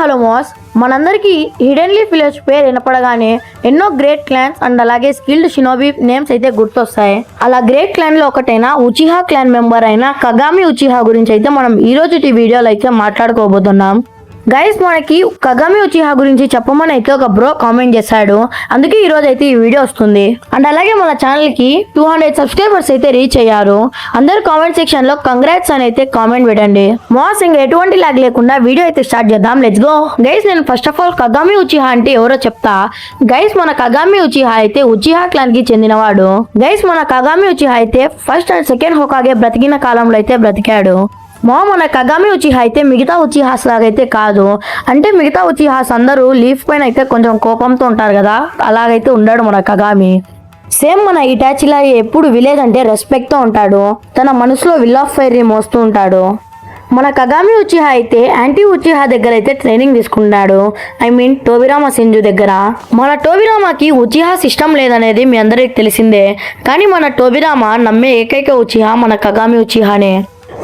Hello mass, మనందరికీ hidden leaf village పేరు వినపడగానే ఎన్నో గ్రేట్ క్లాన్స్ అండ్ అలాగే స్కిల్డ్ షినోబి నేమ్స్ అయితే గుర్తొస్తాయి. అలా గ్రేట్ క్లాన్ లో ఒకటైన ఉచిహా క్లాన్ మెంబర్ అయిన కగామి ఉచిహా గురించి అయితే మనం ఈ రోజు వీడియోలో అయితే మాట్లాడుకోబోతున్నాం. గైస్, మనకి కగామి ఉచిహా గురించి చెప్పమని అయితే ఒక బ్రో కామెంట్ చేశాడు. అందుకే ఈ రోజు అయితే ఈ వీడియో వస్తుంది. అండ్ అలాగే మన ఛానల్ కి 200 సబ్స్క్రైబర్స్ అయితే రీచ్ అయ్యారు. అందరు కామెంట్ సెక్షన్ లో కంగ్రాట్స్ అని అయితే కామెంట్ పెట్టండి. మాస్, ఇంకా ఎటువంటి లాగ్ లేకుండా వీడియో అయితే స్టార్ట్ చేద్దాం. Let's go. గైస్, నేను ఫస్ట్ ఆఫ్ ఆల్ కగామి ఉచిహా అంటే ఎవరో చెప్తా. గైస్, మన కగామి ఉచిహా అయితే ఉచిహా క్లాన్ కి చెందినవాడు. గైస్, మన కగామి ఉచిహా అయితే ఫస్ట్ అండ్ సెకండ్ హోకాగే బ్రతికిన కాలంలో అయితే బ్రతికాడు. మన కగామి ఉచిహా అయితే మిగతా ఉచిహాస్ లాగైతే కాదు. అంటే మిగతా ఉచిహాస్ అందరూ లీఫ్ పైన అయితే కొంచెం కోపంతో ఉంటారు కదా, అలాగైతే ఉన్నాడు మన కగామి. సేమ్ మన ఇటాచి లాగే ఎప్పుడు విలేజ్ అంటే రెస్పెక్ట్తో ఉంటాడు. తన మనసులో విల్ ఆఫ్ ఫైర్ మోస్తూ ఉంటాడు. మన కగామి ఉచిహా అయితే యాంటీ ఉచిహా దగ్గర అయితే ట్రైనింగ్ తీసుకున్నాడు. ఐ మీన్ టోబిరామా సెంజు దగ్గర. మన టోబిరామాకి ఉచిహా సిస్టమ్ లేదనేది మీ అందరికి తెలిసిందే. కానీ మన టోబిరామా నమ్మే ఏకైక ఉచిహా మన కగామి ఉచిహానే.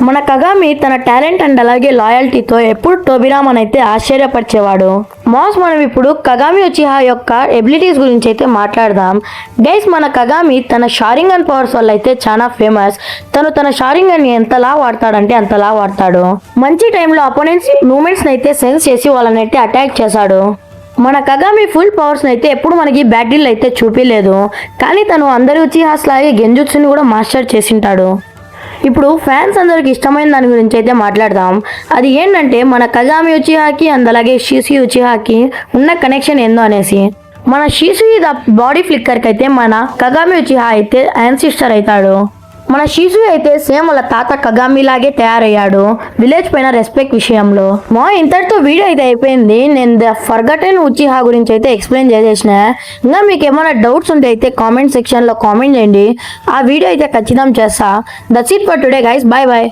మన కగామి తన టాలెంట్ అండ్ అలాగే లాయల్టీతో ఎప్పుడు టోబిరామాన్ అయితే ఆశ్చర్యపరిచేవాడు. మాస్, మనం ఇప్పుడు కగామి ఉచిహా యొక్క ఎబిలిటీస్ గురించి అయితే మాట్లాడదాం. గైస్, మన కగామి తన షారింగన్ పవర్స్ వల్ల అయితే చాలా ఫేమస్. తన షారింగన్ ఎంతలా వాడతాడంటే అంతలా వాడతాడు. మంచి టైంలో అపోనెంట్స్ మూమెంట్స్ అయితే సెన్స్ చేసి వాళ్ళని అయితే అటాక్ చేశాడు. మన కగామి ఫుల్ పవర్స్ అయితే ఎప్పుడు మనకి బ్యాటిల్ అయితే చూపించలేదు. కానీ తను అందరి ఉచిహాస్ లాగే గెంజుత్సుని కూడా మాస్టర్ చేసింటాడు. ఇప్పుడు ఫ్యాన్స్ అందరికి ఇష్టమైన దాని గురించి అయితే మాట్లాడదాం. అది ఏంటంటే మన కగామి ఉచిహాకి అండ్ అలాగే షిసుయి ఉచిహాకి ఉన్న కనెక్షన్ ఏందో అనేసి. మన షిసుయి బాడీ ఫ్లిక్కర్కి అయితే మన కగామి ఉచిహా అయితే యాన్సిస్టర్ అవుతాడు. మన షిసుయి అయితే సేమ్ వాళ్ళ తాత కగామి లాగే తయారయ్యాడు విలేజ్ పైన రెస్పెక్ట్ విషయంలో. ఇంతటితో వీడియో అయితే అయిపోయింది. నేను ద ఫర్గటెన్ ఉచిహా గురించి అయితే ఎక్స్ప్లెయిన్ చేసేసిన. ఇంకా మీకు ఏమైనా డౌట్స్ ఉంటే అయితే కామెంట్ సెక్షన్లో కామెంట్ చేయండి. ఆ వీడియో అయితే ఖచ్చితంగా చేస్తా. That's it for today guys. Bye bye.